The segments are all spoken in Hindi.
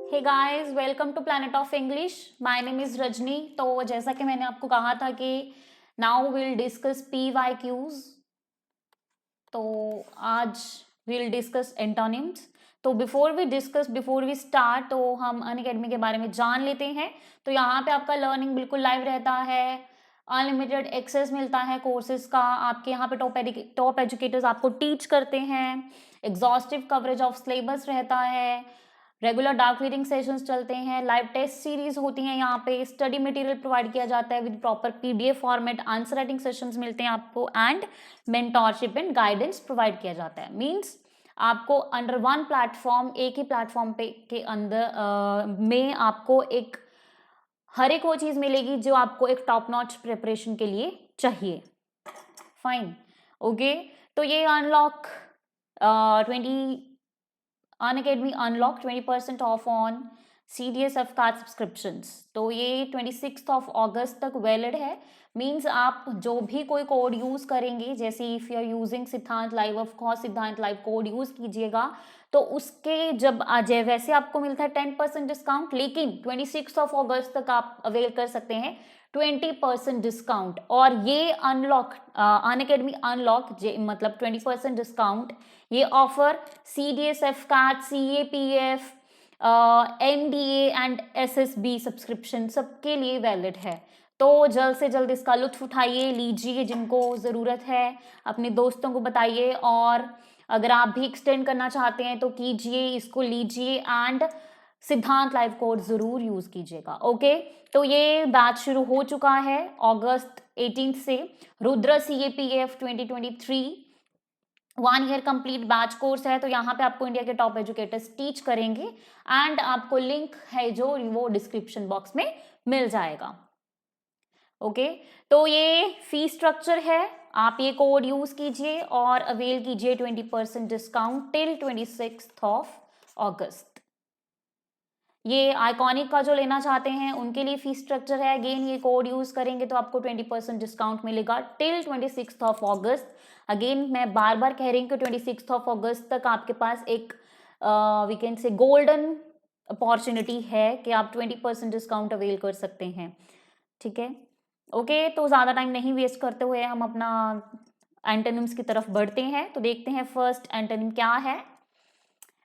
Hey guys, welcome to planet of English. My name is Rajni. तो जैसा कि मैंने आपको कहा था कि नाउ विल डिस्कस PYQs। तो आज विल डिस्कस एंटोनिम्स। तो बिफोर वी स्टार्ट तो हम अनअकैडमी के बारे में जान लेते हैं। तो यहाँ पे आपका लर्निंग बिल्कुल लाइव रहता है, अनलिमिटेड एक्सेस मिलता है कोर्सेज का। आपके यहाँ पे टॉप एजुकेटर्स आपको टीच करते हैं, एग्जॉस्टिव कवरेज ऑफ सिलेबस रहता है, रेगुलर डार्क रीडिंग सेशंस चलते हैं, लाइव टेस्ट सीरीज होती हैं, यहाँ पे स्टडी मटेरियल प्रोवाइड किया जाता है with proper PDF format, answer writing sessions मिलते हैं आपको and mentorship and guidance provide किया जाता है। मींस आपको अंडर वन प्लेटफॉर्म, एक ही प्लेटफॉर्म पे के अंदर में आपको एक हर एक वो चीज मिलेगी जो आपको एक टॉप नॉच प्रिपरेशन के लिए चाहिए। Fine, okay. तो ये unlock 20% of on CDSF card subscriptions. तो ये 26 अगस्त तक वैलिड है। मींस आप जो भी कोई कोड यूज करेंगे, जैसे इफ यू आर यूजिंग सिद्धांत लाइव, ऑफ कोर्स सिद्धांत लाइव कोड यूज कीजिएगा तो उसके जब आ जाए वैसे आपको मिलता है 10% डिस्काउंट, लेकिन 26 अगस्त तक आप अवेल कर सकते हैं 20% डिस्काउंट। और ये अनलॉक अनअकैडमी अनलॉक मतलब 20% डिस्काउंट, ये offer CDSF card, CAPF, NDA and SSB subscription सबके लिए वैलिड है। तो जल्द से जल्द इसका लुत्फ उठाइए, लीजिए, जिनको ज़रूरत है अपने दोस्तों को बताइए, और अगर आप भी एक्सटेंड करना चाहते हैं तो कीजिए, इसको लीजिए एंड सिद्धांत लाइव कोड जरूर यूज कीजिएगा। ओके, तो ये बैच शुरू हो चुका है अगस्त 18 से। Rudra CAPF 2023 1 year complete batch course है। तो यहाँ पे आपको इंडिया के टॉप एजुकेटर्स टीच करेंगे एंड आपको लिंक है जो वो डिस्क्रिप्शन बॉक्स में मिल जाएगा। ओके, तो ये फी स्ट्रक्चर है। आप ये कोड यूज कीजिए और अवेल कीजिए 20% डिस्काउंट टिल 26 अगस्त। ये आइकॉनिक का जो लेना चाहते हैं उनके लिए फी स्ट्रक्चर है। अगेन ये कोड यूज करेंगे तो आपको 20% डिस्काउंट मिलेगा टिल 26 अगस्त। अगेन मैं बार बार कह रही हूँ कि 26 अगस्त तक आपके पास एक वीकेंड से गोल्डन अपॉर्चुनिटी है कि आप 20% डिस्काउंट अवेल कर सकते हैं। ठीक है, ओके। तो ज़्यादा टाइम नहीं वेस्ट करते हुए हम अपना एंटोनिम्स की तरफ बढ़ते हैं। तो देखते हैं फर्स्ट एंटोनिम क्या है।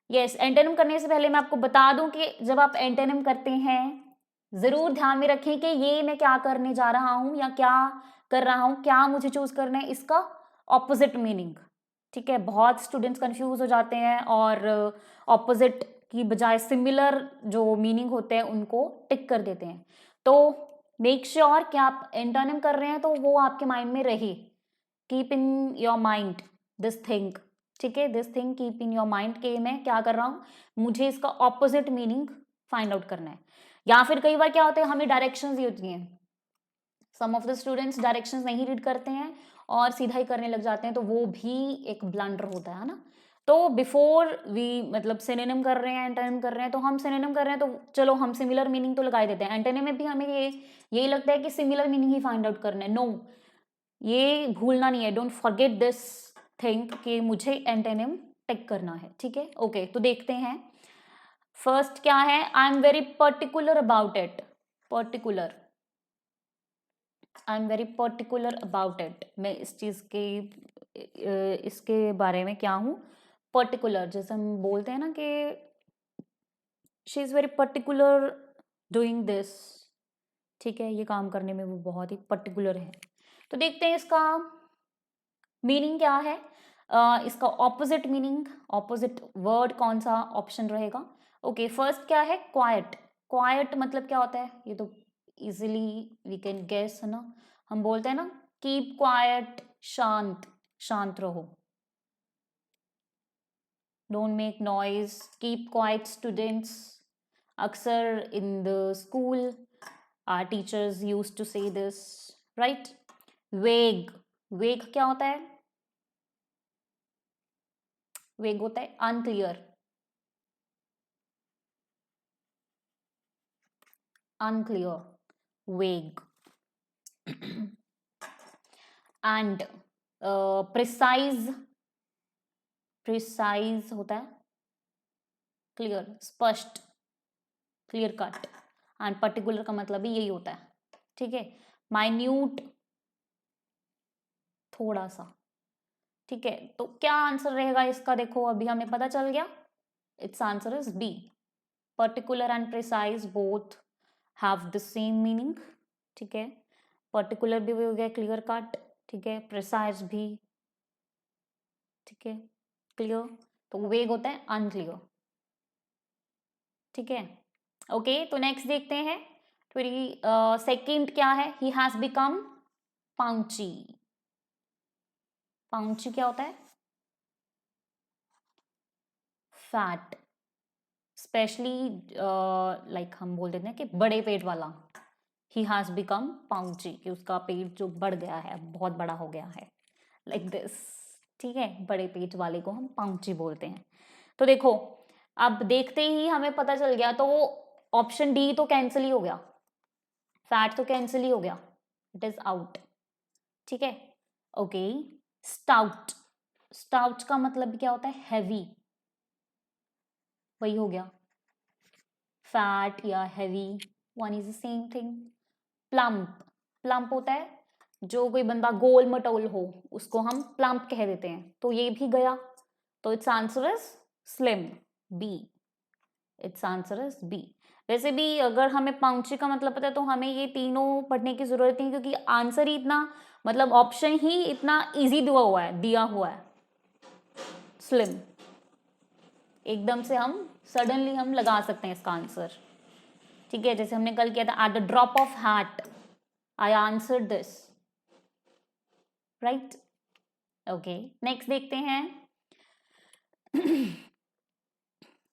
यस, एंटोनिम करने से पहले मैं आपको बता दूं कि जब आप एंटोनिम करते हैं जरूर ध्यान में रखें कि ये मैं क्या करने जा रहा हूं या क्या कर रहा हूं, क्या मुझे चूज करना है, इसका ऑपोजिट मीनिंग। ठीक है, बहुत स्टूडेंट्स कंफ्यूज हो जाते हैं और ऑपोजिट की बजाय सिमिलर जो मीनिंग होते हैं उनको टिक कर देते हैं। तो मेक श्योर कि आप एंटोनिम कर रहे हैं तो वो आपके माइंड में रहे। Keep in your mind this thing. ठीक है, this thing keep in your mind के मैं क्या कर रहा हूँ, मुझे इसका ऑपोजिट मीनिंग फाइंड आउट करना है। या फिर कई बार क्या होता है, हमें डायरेक्शंस दी होती हैं, सम ऑफ द स्टूडेंट्स डायरेक्शंस नहीं रीड करते हैं और सीधा ही करने लग जाते हैं, तो वो भी एक ब्लंडर होता है ना। तो बिफोर वी मतलब सिनोनिम कर रहे हैं, एंटोनिम कर रहे हैं, तो हम सिनोनिम कर रहे हैं तो चलो हम सिमिलर मीनिंग तो लगा ही देते हैं। एंटोनिम में भी हमें यही लगता है कि सिमिलर मीनिंग ही फाइंड आउट करना है। नो, ये भूलना नहीं है, डोंट फॉरगेट दिस थिंग कि मुझे एंटोनिम टिक करना है। ठीक है, ओके। तो देखते हैं फर्स्ट क्या है। I am very particular about it. Particular, I am very particular about it. मैं इस चीज के इसके बारे में क्या हूँ, पर्टिकुलर। जैसे हम बोलते हैं ना कि she is very particular doing this. ठीक है, ये काम करने में वो बहुत ही पर्टिकुलर है। तो देखते हैं इसका मीनिंग क्या है। इसका ऑपोजिट मीनिंग, ऑपोजिट वर्ड कौन सा ऑप्शन रहेगा। ओके, फर्स्ट क्या है, क्वाइट। क्वाइट मतलब क्या होता है, ये तो इजिली वी कैन गेस है ना। हम बोलते हैं ना कीप क्वाइट, शांत, शांत रहो, don't make noise, keep quiet students. अक्सर in the school our teachers use to say this, right. Vague, vague क्या होता है, वेग होता है unclear, unclear, vague. And precise, precise होता है क्लियर, स्पष्ट, क्लियर कट, एंड पर्टिकुलर का मतलब भी यही होता है, ठीक है। माइन्यूट, थोड़ा सा, ठीक है। तो क्या आंसर रहेगा इसका, देखो अभी हमें पता चल गया, its answer is B. Particular and precise both have the same meaning, ठीक है। पर्टिकुलर भी हो गया क्लियर कट, ठीक है, प्रिसाइज भी, ठीक है, क्लियर। तो वेग होता है अनक्लियर, ठीक है। ओके, तो नेक्स्ट देखते हैं। 22nd क्या है, ही हैज बिकम पाउची। पाउची क्या होता है, फैट, स्पेशली लाइक हम बोल देते हैं कि बड़े पेट वाला, ही हैज बिकम पाउची, कि उसका पेट जो बढ़ गया है, बहुत बड़ा हो गया है, लाइक दिस, ठीक है। बड़े पेट वाले को हम पाउची बोलते हैं। तो देखो अब देखते ही हमें पता चल गया, तो ऑप्शन डी तो कैंसिल ही हो गया, फैट तो कैंसिल ही हो गया, इट इज आउट, ठीक है। ओके, स्टाउट, स्टाउट का मतलब क्या होता है, हैवी, वही हो गया, फैट या heavy, one is the same thing. Plump, plump होता है जो कोई बंदा गोल मटोल हो, उसको हम प्लम्प कह देते हैं, तो ये भी गया, तो its answer is slim, B, its answer is B. वैसे भी अगर हमें पाउंची का मतलब पता है तो हमें ये तीनों पढ़ने की जरूरत नहीं, क्योंकि आंसर ही इतना, मतलब ऑप्शन ही इतना इजी दिया हुआ है, स्लिम, एकदम से हम सडनली हम लगा सकते हैं इसका आंसर, ठीक है। जैसे हमने कल किया था, at the drop of hat I answer this, right. Okay, next देखते हैं।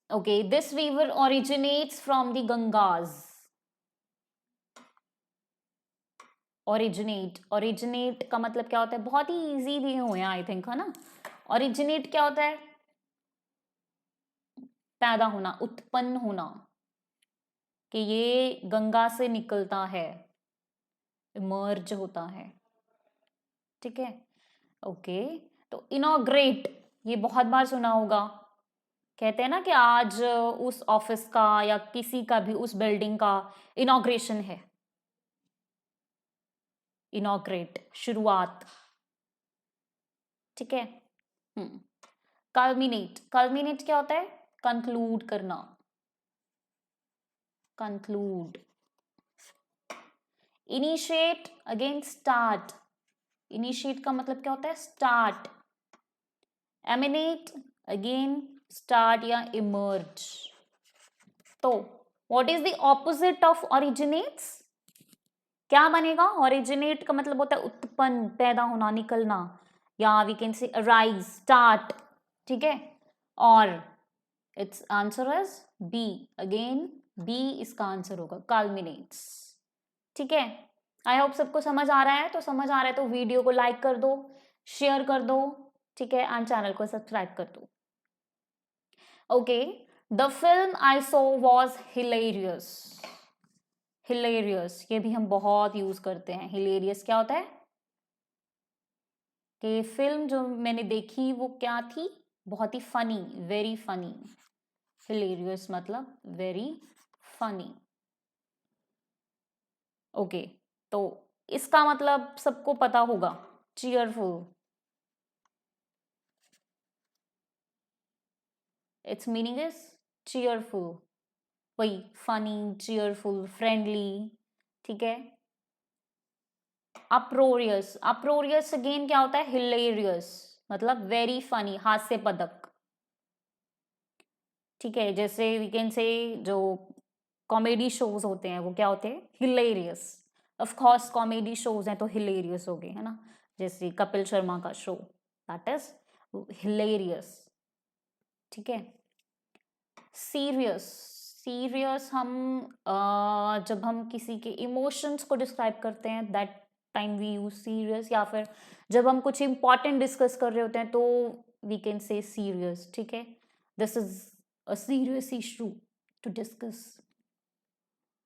Okay, this river originates from the Ganges. Originate, originate का मतलब क्या होता है, बहुत ही इजी दिए हुए हैं आई थिंक, है ना। ओरिजिनेट क्या होता है, पैदा होना, उत्पन्न होना, कि ये गंगा से निकलता है, इमर्ज होता है, ठीक है। ओके, तो इनॉग्रेट, ये बहुत बार सुना होगा, कहते हैं ना कि आज उस ऑफिस का या किसी का भी उस बिल्डिंग का इनॉग्रेशन है, इनॉग्रेट, शुरुआत, ठीक है। कल्मिनेट, कल्मिनेट क्या होता है, कंक्लूड करना, conclude. Initiate, again start, initiate का मतलब क्या होता है, स्टार्ट। एमिनेट, अगेन स्टार्ट या इमर्ज। तो what is the opposite of originates, क्या बनेगा, ओरिजिनेट का मतलब होता है उत्पन्न, पैदा होना, निकलना, या we can say arise, start, ठीक है। और its answer is B, again B इसका आंसर होगा, कल्मिनेट्स, ठीक है। आई होप सबको समझ आ रहा है, तो समझ आ रहा है तो वीडियो को लाइक कर दो, शेयर कर दो, ठीक है, एंड चैनल को सब्सक्राइब कर दो। Okay, the film I saw was hilarious, hilarious ये भी हम बहुत यूज करते हैं, हिलेरियस क्या होता है, कि फिल्म जो मैंने देखी वो क्या थी, बहुत ही फनी, वेरी फनी, हिलेरियस मतलब वेरी फनी। ओके, तो इसका मतलब सबको पता होगा, cheerful, it's meaning is cheerful, वही फनी, चीयरफुल, फ्रेंडली, ठीक है। अप्रोरियस, अप्रोरियस अगेन क्या होता है, हिलेरियस मतलब वेरी फनी, हास्य पदक, ठीक है। जैसे वी कैन से जो कॉमेडी शोज होते हैं वो क्या होते हैं, hilarious, of course comedy shows हैं तो हिलेरियस हो गए, है ना। जैसे कपिल शर्मा का शो, दैट इज हिलेरियस, ठीक है। सीरियस, सीरियस हम जब हम किसी के इमोशंस को डिस्क्राइब करते हैं, that time we use serious, या फिर जब हम कुछ इंपॉर्टेंट डिस्कस कर रहे होते हैं तो वी कैन से सीरियस, ठीक है। This is a serious issue to discuss,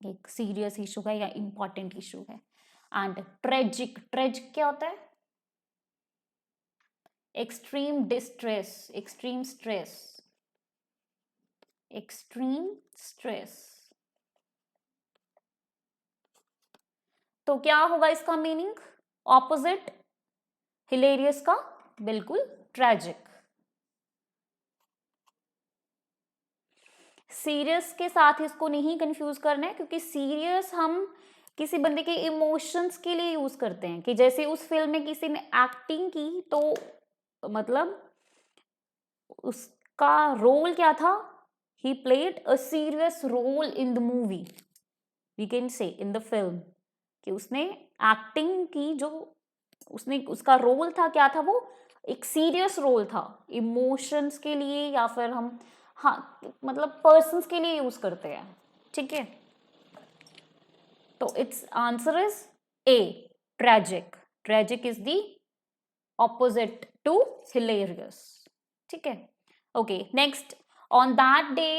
एक सीरियस इशू है या इंपॉर्टेंट इशू है। एंड ट्रेजिक, ट्रेजिक क्या होता है, extreme distress, extreme stress, extreme stress, तो क्या होगा इसका मीनिंग ऑपोजिट हिलेरियस का? बिल्कुल ट्रेजिक। सीरियस के साथ इसको नहीं कंफ्यूज करना है, क्योंकि सीरियस हम किसी बंदे के इमोशंस के लिए यूज करते हैं, कि जैसे उस फिल्म में किसी ने एक्टिंग की तो मतलब उसका रोल क्या था, he played a serious role in the movie, we can say in the film, कि उसने एक्टिंग की, जो उसने उसका रोल था क्या था, वो एक सीरियस रोल था, इमोशंस के लिए या फिर हम हाँ मतलब पर्सन्स के लिए यूज करते हैं, ठीक है। तो its answer is A, tragic. Tragic is the opposite to hilarious, ठीक है। Okay next, on that day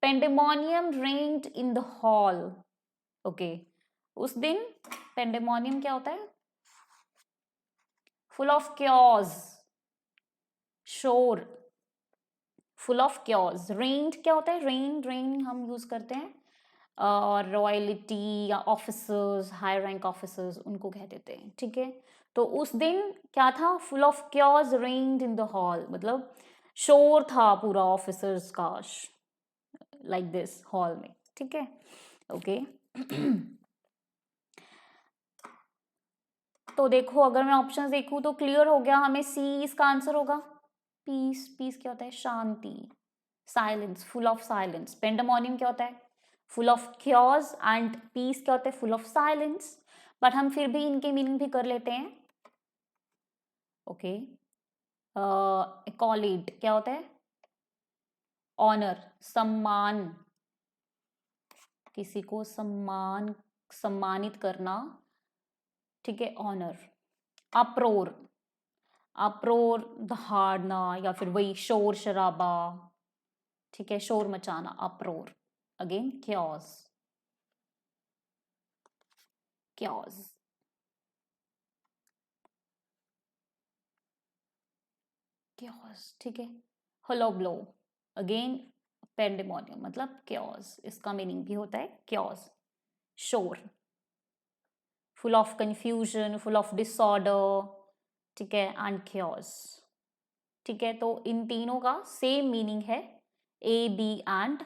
pandemonium reigned in the hall. Okay, उस दिन पेंडेमोनियम क्या होता है? फुल ऑफ क्योज, शोर, फुल ऑफ क्योज। reigned क्या होता है? रेन हम यूज करते हैं और रॉयलिटी या ऑफिसर्स, हाई रैंक ऑफिसर्स, उनको कह देते हैं, ठीक है। तो उस दिन क्या था? Full of chaos reigned in the hall, मतलब शोर था पूरा ऑफिसर्स का, लाइक दिस हॉल में, ठीक है। ओके तो देखो, अगर मैं ऑप्शंस देखूं तो क्लियर हो गया हमें, सी इसका आंसर होगा। पीस, पीस क्या होता है? शांति, silence, full of silence. Pandemonium क्या होता है? Full of chaos, and peace क्या होता है? Full of silence. बट हम फिर भी इनके मीनिंग भी कर लेते हैं। ओके, एक्कॉलेड क्या होता है? ऑनर, सम्मान, किसी को सम्मानित करना, ठीक है, ऑनर। अप्रोर, अप्रोर दहाड़ना या फिर वही शोर शराबा, ठीक है, शोर मचाना, uproar. Again chaos, chaos, chaos, ठीक है। हलोब्लो, अगेन पेंडेमोनियम मतलब क्योज, इसका मीनिंग भी होता है क्योज, शोर, full of confusion, full of disorder, ठीक है, एंड क्योज, ठीक है। तो इन तीनों का सेम मीनिंग है, ए बी एंड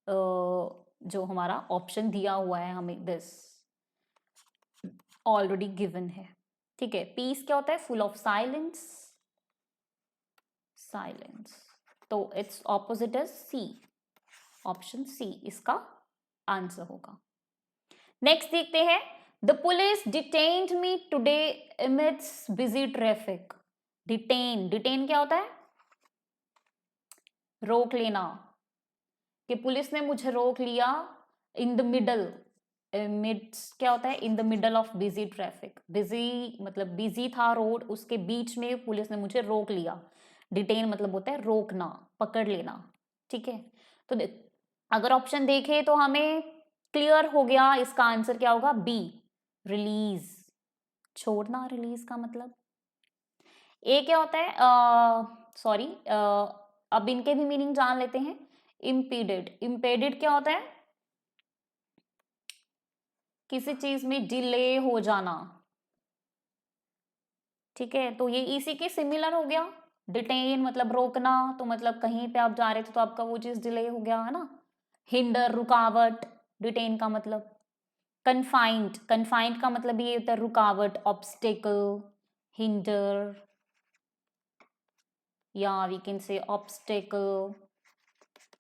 जो हमारा ऑप्शन दिया हुआ है हमें, दिस ऑलरेडी गिवन है, ठीक है। पीस क्या होता है? Full of silence, silence. तो its opposite is C, option C इसका आंसर होगा। नेक्स्ट देखते हैं, the police detained me today amidst busy traffic. Detain, detain क्या होता है? रोक लेना, कि पुलिस ने मुझे रोक लिया इन द मिडल, मिड्स क्या होता है? In the middle of busy traffic. Busy मतलब बिजी था रोड, उसके बीच में पुलिस ने मुझे रोक लिया। डिटेन मतलब होता है रोकना, पकड़ लेना, ठीक है। तो अगर ऑप्शन देखें तो हमें क्लियर हो गया, इसका आंसर क्या होगा? बी, रिलीज, छोड़ना, रिलीज का मतलब। ए क्या होता है? सॉरी, अब इनके भी मीनिंग जान लेते हैं। इम्पीडेड, इम्पेडेड क्या होता है? किसी चीज में डिले हो जाना, ठीक है। तो ये इसी के सिमिलर हो गया। डिटेन मतलब रोकना, तो मतलब कहीं पे आप जा रहे थे तो आपका वो चीज डिले हो गया, है ना। हिंडर, रुकावट, डिटेन का मतलब। कन्फाइंड, कन्फाइंड का मतलब ये होता है रुकावट, ऑब्स्टेकल, हिंडर, या वी कैन से ऑब्स्टेकल,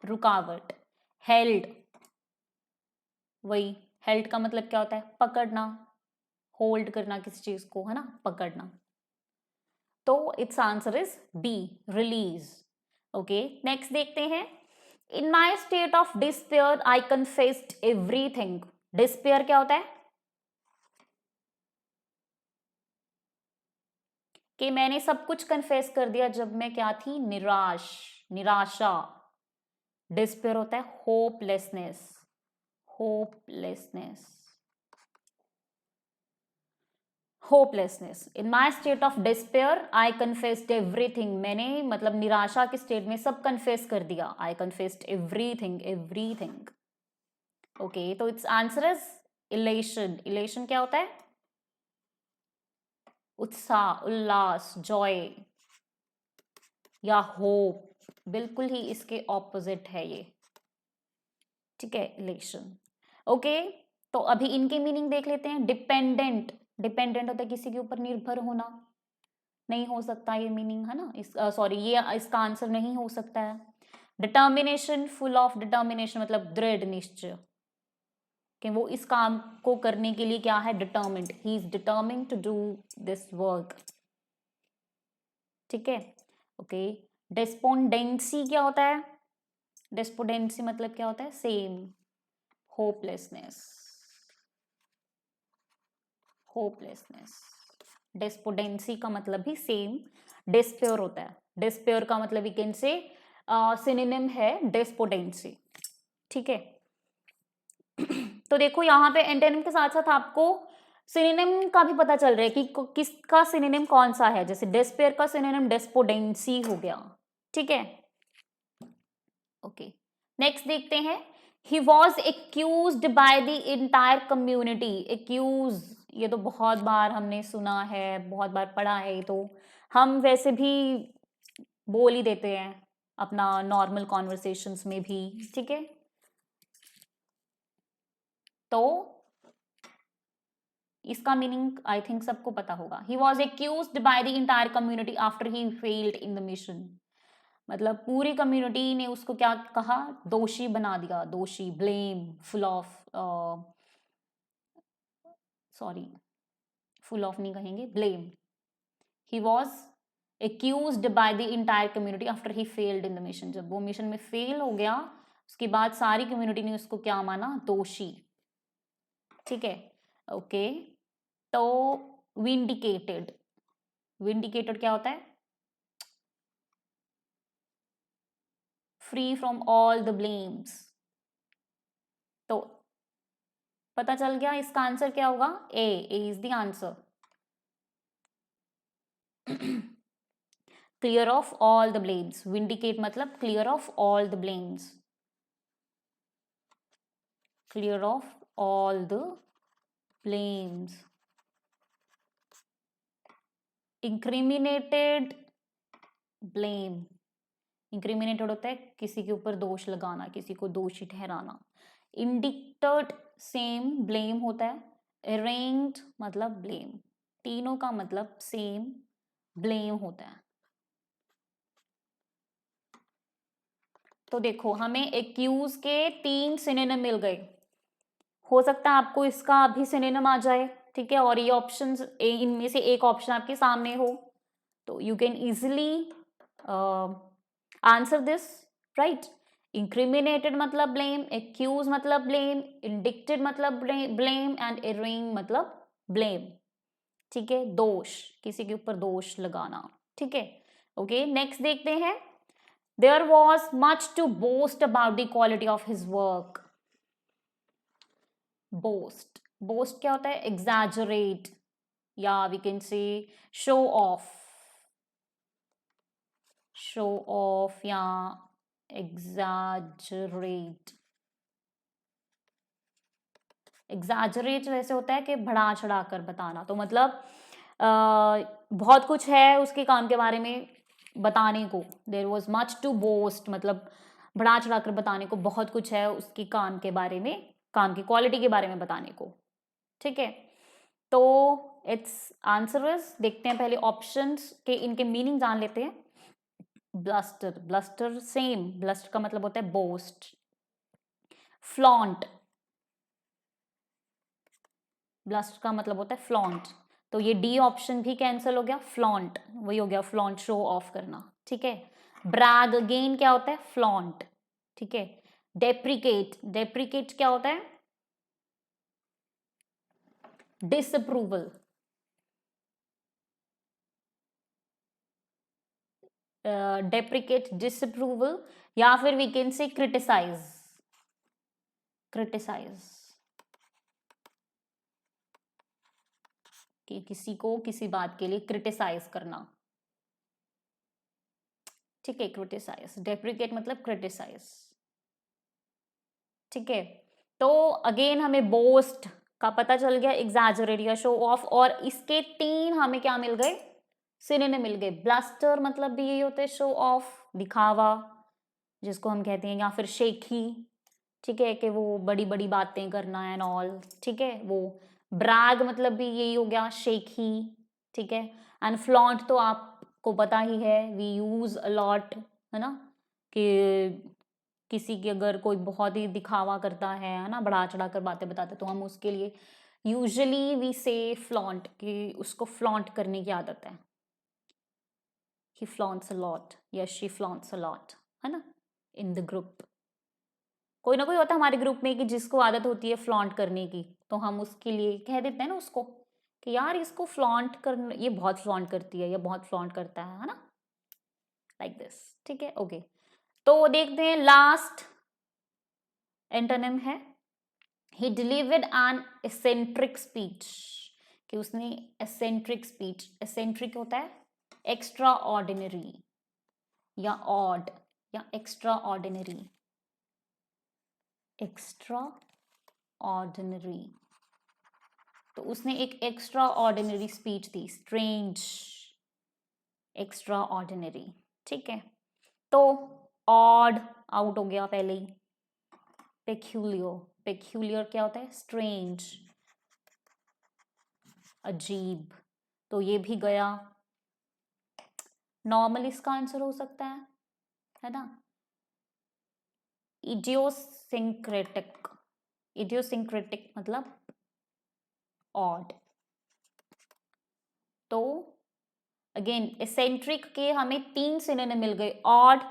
रुकावट। हेल्ड, वही हेल्ड का मतलब क्या होता है? पकड़ना, होल्ड करना किसी चीज को, है ना, पकड़ना। तो its answer is B, release. Okay next देखते हैं, in my state of despair I confessed everything. Despair क्या होता है? कि मैंने सब कुछ कन्फेस कर दिया जब मैं क्या थी? निराश, निराशा। डिस्पेयर होता है hopelessness, hopelessness, hopelessness. In my state of despair I confessed everything, मैंने मतलब निराशा के स्टेट में सब कन्फेस कर दिया। आई कन्फेस्ड एवरीथिंग, एवरीथिंग। ओके तो its answer is elation. Elation क्या होता है? उत्साह, उल्लास, जॉय या होप, बिल्कुल ही इसके ऑपोजिट है ये, ठीक है, इलेक्शन। ओके, तो अभी इनके मीनिंग देख लेते हैं। डिपेंडेंट, डिपेंडेंट होता है किसी के ऊपर निर्भर होना, नहीं हो सकता ये मीनिंग, है ना, इस सॉरी ये इसका आंसर नहीं हो सकता है। डिटर्मिनेशन, फुल ऑफ डिटर्मिनेशन मतलब दृढ़ निश्चय, कि वो इस काम को करने के लिए क्या है, determined, he is determined to do this work, ठीक है। ओके, डेस्पोंडेंसी क्या होता है, डेस्पोंडेंसी मतलब क्या होता है, सेम, होपलेसनेस, होपलेसनेस, डेस्पोडेंसी का मतलब भी सेम, डिस्पेयर होता है, डिस्पेयर का मतलब वी कैन से सिनोनिम है डेस्पोडेंसी, ठीक है। तो देखो यहाँ पे एंटोनिम के साथ साथ आपको सिनोनिम का भी पता चल रहा है कि किसका सिनोनिम कौन सा है, जैसे डिस्पेयर का सिनोनिम डेस्पोडेंसी हो गया, ठीक है। ओके, नेक्स्ट देखते हैं। He was accused by the entire community, accuse, ये तो बहुत बार हमने सुना है, बहुत बार पढ़ा है, तो हम वैसे भी बोल ही देते हैं अपना नॉर्मल कॉन्वर्सेशंस में भी, ठीक है। तो इसका मीनिंग आई थिंक सबको पता होगा। ही was accused by the entire community after he failed in the mission, मतलब पूरी कम्युनिटी ने उसको क्या कहा, दोषी बना दिया, दोषी, blame, full of, sorry full of नहीं कहेंगे, blame, he was accused by the entire community after he failed in the mission, जब वो मिशन में फेल हो गया उसके बाद सारी कम्युनिटी ने उसको क्या माना, दोषी, ठीक है। ओके, तो विंडिकेटेड, विंडिकेटेड क्या होता है, free from all the blames, तो पता चल गया इसका आंसर क्या होगा, A is the answer, clear of all the blames, vindicate मतलब clear of all the blames, clear of all the blames. Incriminated, blame, incriminated होता है किसी के ऊपर दोष लगाना, किसी को दोषी ठहराना। इंडिक्टेड सेम, ब्लेम होता है। अरेंज्ड मतलब ब्लेम, तीनों का मतलब सेम, ब्लेम होता है। तो देखो हमें एक्यूज के 3 सिनोनिम मिल गए, हो सकता है आपको इसका अभी सिनोनिम आ जाए, ठीक है, और ये ऑप्शंस इनमें से एक ऑप्शन आपके सामने हो, तो you can easily answer this, right. Incriminated मतलब ब्लेम, एक्यूज मतलब ब्लेम, इंडिक्टेड मतलब ब्लेम एंड अरेंज मतलब ब्लेम, ठीक है, दोष, किसी के ऊपर दोष लगाना, ठीक है। ओके, नेक्स्ट देखते हैं। There was much to boast about the quality of his work, boast, boast क्या होता है, एग्जैजरेट, या we can say show off, show off या एग्जैजरेट, एग्जैजरेट वैसे होता है कि बढ़ा चढ़ा कर बताना, तो मतलब बहुत कुछ है उसके काम के बारे में बताने को, there was much to boast मतलब बढ़ा चढ़ा कर बताने को, बहुत कुछ है उसके काम के बारे में, काम की क्वालिटी के बारे में बताने को, ठीक है। तो इट्स आंसर इज, देखते हैं पहले ऑप्शंस के इनके मीनिंग जान लेते हैं। ब्लस्टर, ब्लस्टर सेम, ब्लस्टर का मतलब होता है बोस्ट। फ्लॉन्ट, ब्लस्टर का मतलब होता है फ्लॉन्ट, तो ये डी ऑप्शन भी कैंसिल हो गया, फ्लॉन्ट वही हो गया, फ्लॉन्ट शो ऑफ करना, ठीक है। ब्रैग अगेन क्या होता है, फ्लॉन्ट, ठीक है। डेप्रिकेट, डेप्रिकेट क्या होता है, डिसअप्रूवल, डेप्रिकेट, डिसअप्रूवल, या फिर we can say criticise, criticise, कि किसी को किसी बात के लिए क्रिटिसाइज करना, ठीक है, क्रिटिसाइज, डेप्रिकेट मतलब क्रिटिसाइज, ठीक है। तो अगेन हमें बोस्ट का पता चल गया, एग्जैजरेट या शो ऑफ, और इसके 3 हमें क्या मिल गए, सिनोनिम मिल गए। ब्लस्टर मतलब भी यही होता है, शो ऑफ, दिखावा जिसको हम कहते हैं, या फिर शेखी, ठीक है, कि वो बड़ी बड़ी बातें करना एंड ऑल, ठीक है। वो ब्रैग मतलब भी यही हो गया, शेखी, ठीक है। एंड फ्लॉन्ट तो आपको पता ही है, वी यूज अलॉट, है ना, कि किसी की अगर कोई बहुत ही दिखावा करता है ना, बढ़ा चढ़ा कर बातें बताते, तो हम उसके लिए यूजुअली वी से फ्लॉन्ट, कि उसको फ्लॉन्ट करने की आदत है, he flaunts a lot या she flaunts a lot, है ना, इन द ग्रुप। कोई ना कोई होता है हमारे ग्रुप में कि जिसको आदत होती है फ्लॉन्ट करने की, तो हम उसके लिए कह देते हैं ना उसको कि यार इसको फ्लॉन्ट कर, ये बहुत फ्लॉन्ट करती है, ये बहुत फ्लॉन्ट करता है ना, लाइक दिस, ठीक है, ओके। तो देखते हैं लास्ट एंटोनिम है, he delivered an eccentric speech, कि उसने eccentric speech, eccentric होता है एक्स्ट्रा ऑर्डिनरी या ऑड या एक्स्ट्रा ऑर्डिनरी, एक्स्ट्रा ऑर्डिनरी, तो उसने एक एक्स्ट्रा ऑर्डिनरी स्पीच दी, स्ट्रेंज, एक्स्ट्रा ऑर्डिनरी, ठीक है। तो ऑड आउट हो गया पहले ही, पेक्यूलियर, पेक्यूलियर क्या होता है, स्ट्रेंज, अजीब, तो ये भी गया। नॉर्मल इसका आंसर हो सकता है ना, इडियोसिंक्रेटिक, इडियोसिंक्रेटिक मतलब ऑड। तो अगेन एसेंट्रिक के हमें 3 सिनोनिम मिल गए, ऑड,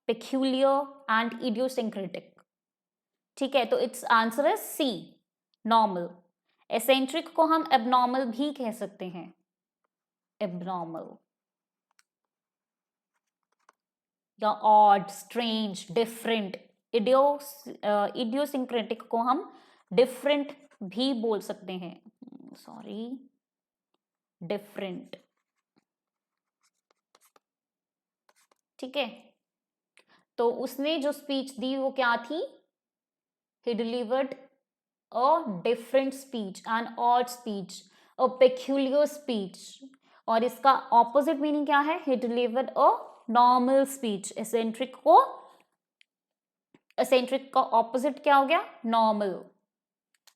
पेक्यूलियर एंड इडियोसिंक्रेटिक, ठीक है। तो इट्स आंसर है सी, नॉर्मल। एसेंट्रिक को हम एबनॉर्मल भी कह सकते हैं, एबनॉर्मल या ऑड, स्ट्रेंज, डिफरेंट। इडियोसिंक्रेटिक को हम डिफरेंट भी बोल सकते हैं, सॉरी, डिफरेंट, ठीक है। तो उसने जो स्पीच दी वो क्या थी, he delivered a different speech, an odd speech, a peculiar speech, और इसका ऑपोजिट मीनिंग क्या है, he delivered a normal speech। Eccentric को, एसेंट्रिक का ऑपोजिट क्या हो गया, नॉर्मल,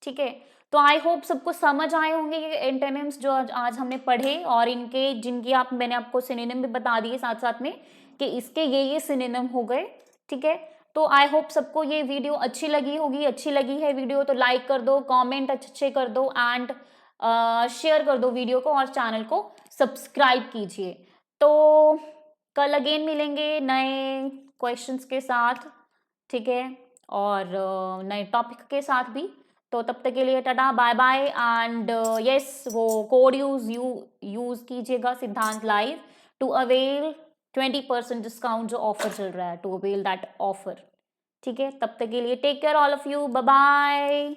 ठीक है। तो आई होप सबको समझ आए होंगे ये एंटोनिम्स जो आज हमने पढ़े, और इनके जिनकी मैंने आपको सिनोनिम भी बता दिए साथ साथ में, कि इसके ये सिनोनिम हो गए, ठीक है। तो आई होप सबको ये वीडियो अच्छी लगी होगी, अच्छी लगी है वीडियो तो लाइक कर दो, कमेंट अच्छे कर दो, एंड शेयर कर दो वीडियो को, और चैनल को सब्सक्राइब कीजिए। तो कल अगेन मिलेंगे नए क्वेश्चंस के साथ, ठीक है, और नए टॉपिक के साथ भी। तो तब तक के लिए टाटा, बाय बाय, एंड यस, वो कोड यूज कीजिएगा, Siddhant live, to avail 20% discount जो ऑफर चल रहा है, टू अवेल दैट ऑफर, ठीक है। तब तक के लिए take care all of you, bye bye.